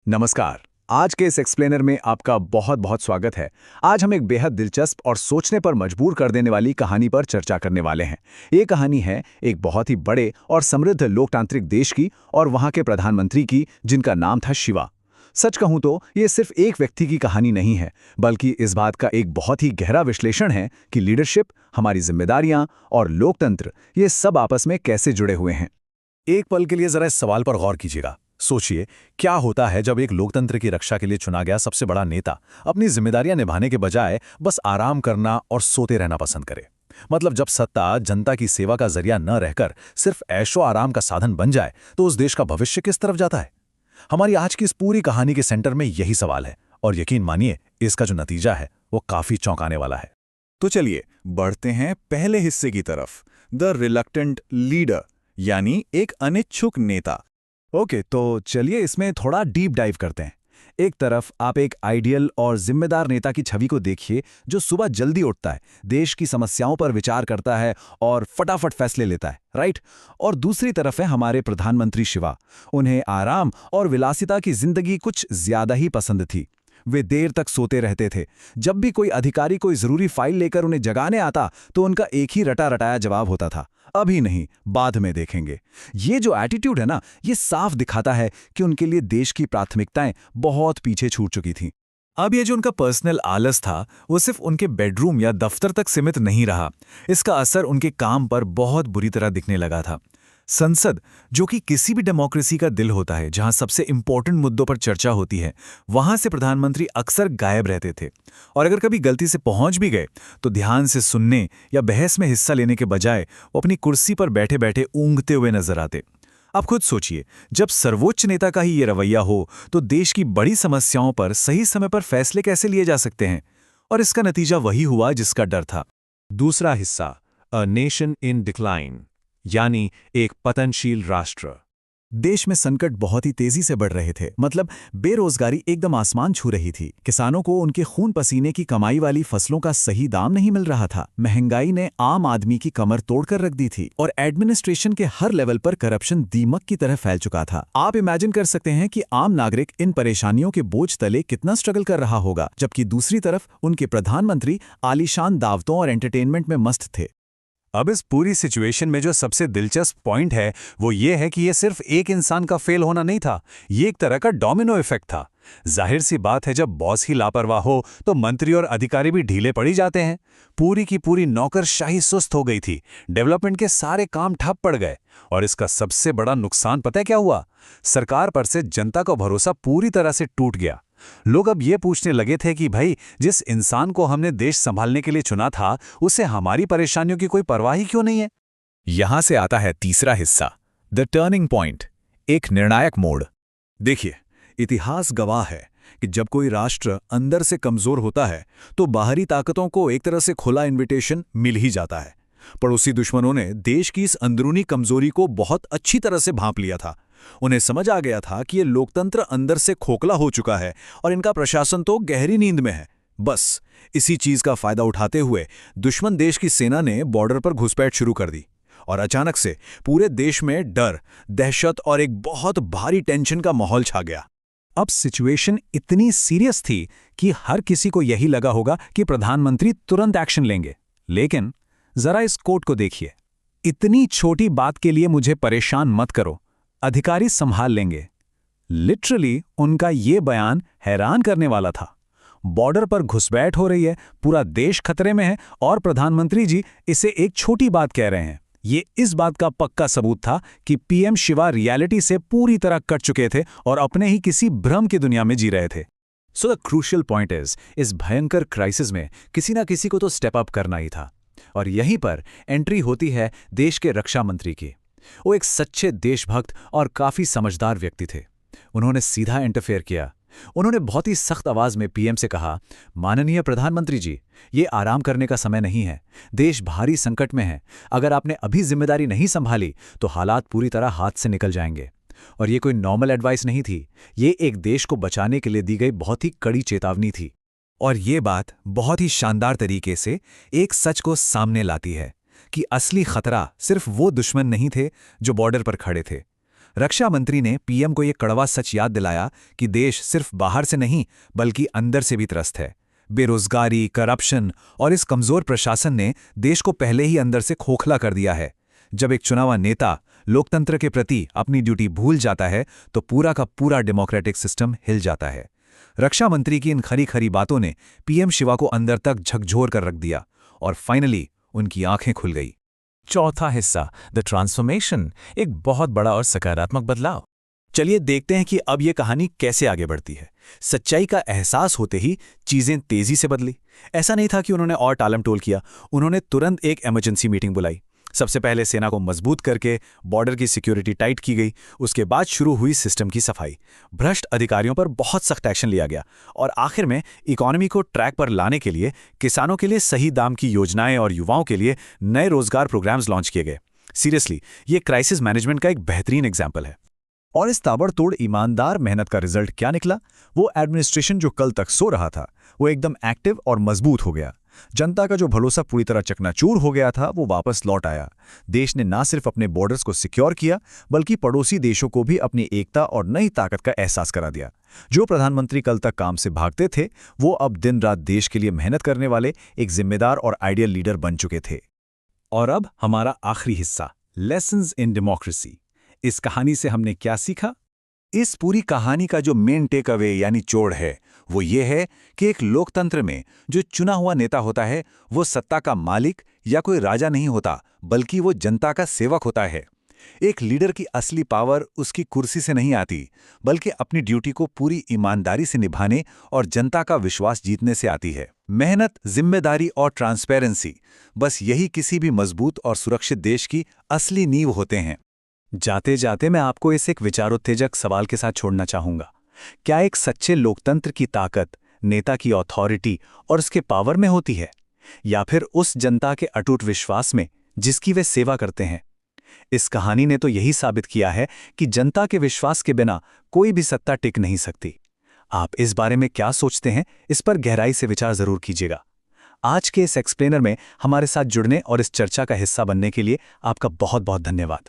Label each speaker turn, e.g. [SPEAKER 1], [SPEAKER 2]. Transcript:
[SPEAKER 1] नमस्कार। आज के इस एक्सप्लेनर में आपका बहुत बहुत स्वागत है। आज हम एक बेहद दिलचस्प और सोचने पर मजबूर कर देने वाली कहानी पर चर्चा करने वाले हैं। ये कहानी है एक बहुत ही बड़े और समृद्ध लोकतांत्रिक देश की और वहाँ के प्रधानमंत्री की, जिनका नाम था शिवा। सच कहूँ तो ये सिर्फ एक व्यक्ति की कहानी नहीं है, बल्कि इस बात का एक बहुत ही गहरा विश्लेषण है कि लीडरशिप, हमारी जिम्मेदारियां और लोकतंत्र, ये सब आपस में कैसे जुड़े हुए हैं।
[SPEAKER 2] एक पल के लिए जरा इस सवाल पर गौर कीजिएगा। सोचिए, क्या होता है जब एक लोकतंत्र की रक्षा के लिए चुना गया सबसे बड़ा नेता अपनी जिम्मेदारियां निभाने के बजाय बस आराम करना और सोते रहना पसंद करे। मतलब जब सत्ता जनता की सेवा का जरिया न रहकर सिर्फ ऐशो आराम का साधन बन जाए, तो उस देश का भविष्य किस तरफ जाता है। हमारी आज की इस पूरी कहानी के सेंटर में यही सवाल है, और यकीन मानिए, इसका जो नतीजा है वो काफी चौंकाने वाला है।
[SPEAKER 3] तो चलिए बढ़ते हैं पहले हिस्से की तरफ, द रिलक्टेंट लीडर, यानी एक अनिच्छुक नेता।
[SPEAKER 1] ओके, तो चलिए इसमें थोड़ा डीप डाइव करते हैं। एक तरफ आप एक आइडियल और जिम्मेदार नेता की छवि को देखिए, जो सुबह जल्दी उठता है, देश की समस्याओं पर विचार करता है और फटाफट फैसले लेता है, राइट। और दूसरी तरफ है हमारे प्रधानमंत्री शिवा। उन्हें आराम और विलासिता की जिंदगी कुछ ज्यादा ही पसंद थी। वे देर तक सोते रहते थे। जब भी कोई अधिकारी कोई जरूरी फाइल लेकर उन्हें जगाने आता, तो उनका एक ही रटा रटाया जवाब होता था, अभी नहीं, बाद में देखेंगे। ये जो एटीट्यूड है ना, ये साफ दिखाता है कि उनके लिए देश की प्राथमिकताएं बहुत पीछे छूट चुकी थीं।
[SPEAKER 2] अब ये जो उनका पर्सनल आलस था, वो सिर्फ उनके बेडरूम या दफ्तर तक सीमित नहीं रहा। इसका असर उनके काम पर बहुत बुरी तरह दिखने लगा था। संसद, जो कि किसी भी डेमोक्रेसी का दिल होता है, जहां सबसे इंपॉर्टेंट मुद्दों पर चर्चा होती है, वहां से प्रधानमंत्री अक्सर गायब रहते थे। और अगर कभी गलती से पहुंच भी गए, तो ध्यान से सुनने या बहस में हिस्सा लेने के बजाय वो अपनी कुर्सी पर बैठे बैठे ऊँघते हुए नजर आते। आप खुद सोचिए, जब सर्वोच्च नेता का ही ये रवैया हो, तो देश की बड़ी समस्याओं पर सही समय पर फैसले कैसे लिए जा सकते हैं। और इसका नतीजा वही हुआ जिसका डर था।
[SPEAKER 4] दूसरा हिस्सा, अ नेशन इन डिक्लाइन, यानी एक पतनशील राष्ट्र।
[SPEAKER 1] देश में संकट बहुत ही तेजी से बढ़ रहे थे। मतलब बेरोजगारी एकदम आसमान छू रही थी। किसानों को उनके खून पसीने की कमाई वाली फसलों का सही दाम नहीं मिल रहा था। महंगाई ने आम आदमी की कमर तोड़कर रख दी थी। और एडमिनिस्ट्रेशन के हर लेवल पर करप्शन दीमक की तरह फैल चुका था। आप इमेजिन कर सकते हैं कि आम नागरिक इन परेशानियों के बोझ तले कितना स्ट्रगल कर रहा होगा, जबकि दूसरी तरफ उनके प्रधानमंत्री आलीशान दावतों और एंटरटेनमेंट में मस्त थे।
[SPEAKER 4] अब इस पूरी सिचुएशन में जो सबसे दिलचस्प पॉइंट है, वो ये है कि ये सिर्फ एक इंसान का फेल होना नहीं था, ये एक तरह का डोमिनो इफेक्ट था। जाहिर सी बात है, जब बॉस ही लापरवाह हो, तो मंत्री और अधिकारी भी ढीले पड़ी जाते हैं। पूरी की पूरी नौकरशाही सुस्त हो गई थी। डेवलपमेंट के सारे काम ठप पड़ गए। और इसका सबसे बड़ा नुकसान पता है क्या हुआ? सरकार पर से जनता का भरोसा पूरी तरह से टूट गया। लोग अब ये पूछने लगे थे कि भाई, जिस इंसान को हमने देश संभालने के लिए चुना था, उसे हमारी परेशानियों की कोई परवाह ही क्यों नहीं है।
[SPEAKER 2] यहां से आता है तीसरा हिस्सा, द टर्निंग पॉइंट, एक निर्णायक मोड़।
[SPEAKER 3] देखिए, इतिहास गवाह है कि जब कोई राष्ट्र अंदर से कमजोर होता है, तो बाहरी ताकतों को एक तरह से खुला इन्विटेशन मिल ही जाता है। पड़ोसी दुश्मनों ने देश की इस अंदरूनी कमजोरी को बहुत अच्छी तरह से भांप लिया था। उन्हें समझ आ गया था कि ये लोकतंत्र अंदर से खोखला हो चुका है और इनका प्रशासन तो गहरी नींद में है। बस इसी चीज का फायदा उठाते हुए दुश्मन देश की सेना ने बॉर्डर पर घुसपैठ शुरू कर दी। और अचानक से पूरे देश में डर, दहशत और एक बहुत भारी टेंशन का माहौल छा गया।
[SPEAKER 1] अब सिचुएशन इतनी सीरियस थी कि हर किसी को यही लगा होगा कि प्रधानमंत्री तुरंत एक्शन लेंगे। लेकिन जरा इस कोट को देखिए, इतनी छोटी बात के लिए मुझे परेशान मत करो, अधिकारी संभाल लेंगे। लिटरली उनका ये बयान हैरान करने वाला था। बॉर्डर पर घुसपैठ हो रही है, पूरा देश खतरे में है, और प्रधानमंत्री जी इसे एक छोटी बात कह रहे हैं। ये इस बात का पक्का सबूत था कि पीएम शिवा रियलिटी से पूरी तरह कट चुके थे और अपने ही किसी भ्रम की दुनिया में जी रहे थे। So the crucial point is, इस भयंकर क्राइसिस में किसी ना किसी को तो स्टेप अप करना ही था। और यहीं पर एंट्री होती है देश के रक्षा मंत्री की। वो एक सच्चे देशभक्त और काफी समझदार व्यक्ति थे। उन्होंने सीधा इंटरफेयर किया। उन्होंने बहुत ही सख्त आवाज में पीएम से कहा, माननीय प्रधानमंत्री जी, ये आराम करने का समय नहीं है। देश भारी संकट में है। अगर आपने अभी जिम्मेदारी नहीं संभाली, तो हालात पूरी तरह हाथ से निकल जाएंगे। और ये कोई नॉर्मल एडवाइस नहीं थी, ये एक देश को बचाने के लिए दी गई बहुत ही कड़ी चेतावनी थी।
[SPEAKER 2] और ये बात बहुत ही शानदार तरीके से एक सच को सामने लाती है कि असली खतरा सिर्फ वो दुश्मन नहीं थे जो बॉर्डर पर खड़े थे।
[SPEAKER 3] रक्षा मंत्री ने पीएम को यह कड़वा सच याद दिलाया कि देश सिर्फ बाहर से नहीं बल्कि अंदर से भी त्रस्त है। बेरोजगारी, करप्शन और इस कमजोर प्रशासन ने देश को पहले ही अंदर से खोखला कर दिया है। जब एक चुना हुआ नेता लोकतंत्र के प्रति अपनी ड्यूटी भूल जाता है तो पूरा का पूरा डेमोक्रेटिक सिस्टम हिल जाता है। रक्षा मंत्री की इन खरी खरी बातों ने पीएम शिवा को अंदर तक झकझोर कर रख दिया और फाइनली उनकी आंखें खुल गई।
[SPEAKER 2] चौथा हिस्सा, द ट्रांसफॉर्मेशन, एक बहुत बड़ा और सकारात्मक बदलाव।
[SPEAKER 3] चलिए देखते हैं कि अब ये कहानी कैसे आगे बढ़ती है। सच्चाई का एहसास होते ही चीजें तेजी से बदली। ऐसा नहीं था कि उन्होंने और टालम-टोल किया, उन्होंने तुरंत एक इमरजेंसी मीटिंग बुलाई। सबसे पहले सेना को मजबूत करके बॉर्डर की सिक्योरिटी टाइट की गई। उसके बाद शुरू हुई सिस्टम की सफाई। भ्रष्ट अधिकारियों पर बहुत सख्त एक्शन लिया गया और आखिर में इकोनॉमी को ट्रैक पर लाने के लिए किसानों के लिए सही दाम की योजनाएं और युवाओं के लिए नए रोजगार प्रोग्राम्स लॉन्च किए गए। सीरियसली, ये क्राइसिस मैनेजमेंट का एक बेहतरीन एग्जाम्पल है।
[SPEAKER 2] और इस ताबड़तोड़ ईमानदार मेहनत का रिजल्ट क्या निकला? वो एडमिनिस्ट्रेशन जो कल तक सो रहा था वो एकदम एक्टिव और मजबूत हो गया। जनता का जो भरोसा पूरी तरह चकनाचूर हो गया था वो वापस लौट आया। देश ने न सिर्फ अपने बॉर्डर्स को सिक्योर किया बल्कि पड़ोसी देशों को भी अपनी एकता और नई ताकत का एहसास करा दिया। जो प्रधानमंत्री कल तक काम से भागते थे वो अब दिन रात देश के लिए मेहनत करने वाले एक जिम्मेदार और आइडियल लीडर बन चुके थे।
[SPEAKER 1] और अब हमारा आखिरी हिस्सा, लेसन्स इन डेमोक्रेसी। इस कहानी से हमने क्या सीखा? इस पूरी कहानी का जो मेन टेक अवे यानी चोड़ है वो ये है कि एक लोकतंत्र में जो चुना हुआ नेता होता है वो सत्ता का मालिक या कोई राजा नहीं होता बल्कि वो जनता का सेवक होता है। एक लीडर की असली पावर उसकी कुर्सी से नहीं आती बल्कि अपनी ड्यूटी को पूरी ईमानदारी से निभाने और जनता का विश्वास जीतने से आती है। मेहनत, जिम्मेदारी और ट्रांसपेरेंसी, बस यही किसी भी मजबूत और सुरक्षित देश की असली नींव होते हैं। जाते जाते मैं आपको इस एक विचारोत्तेजक सवाल के साथ छोड़ना चाहूंगा। क्या एक सच्चे लोकतंत्र की ताकत नेता की अथॉरिटी और उसके पावर में होती है या फिर उस जनता के अटूट विश्वास में जिसकी वे सेवा करते हैं? इस कहानी ने तो यही साबित किया है कि जनता के विश्वास के बिना कोई भी सत्ता टिक नहीं सकती। आप इस बारे में क्या सोचते हैं? इस पर गहराई से विचार जरूर कीजिएगा। आज के इस एक्सप्लेनर में हमारे साथ जुड़ने और इस चर्चा का हिस्सा बनने के लिए आपका बहुत बहुत धन्यवाद।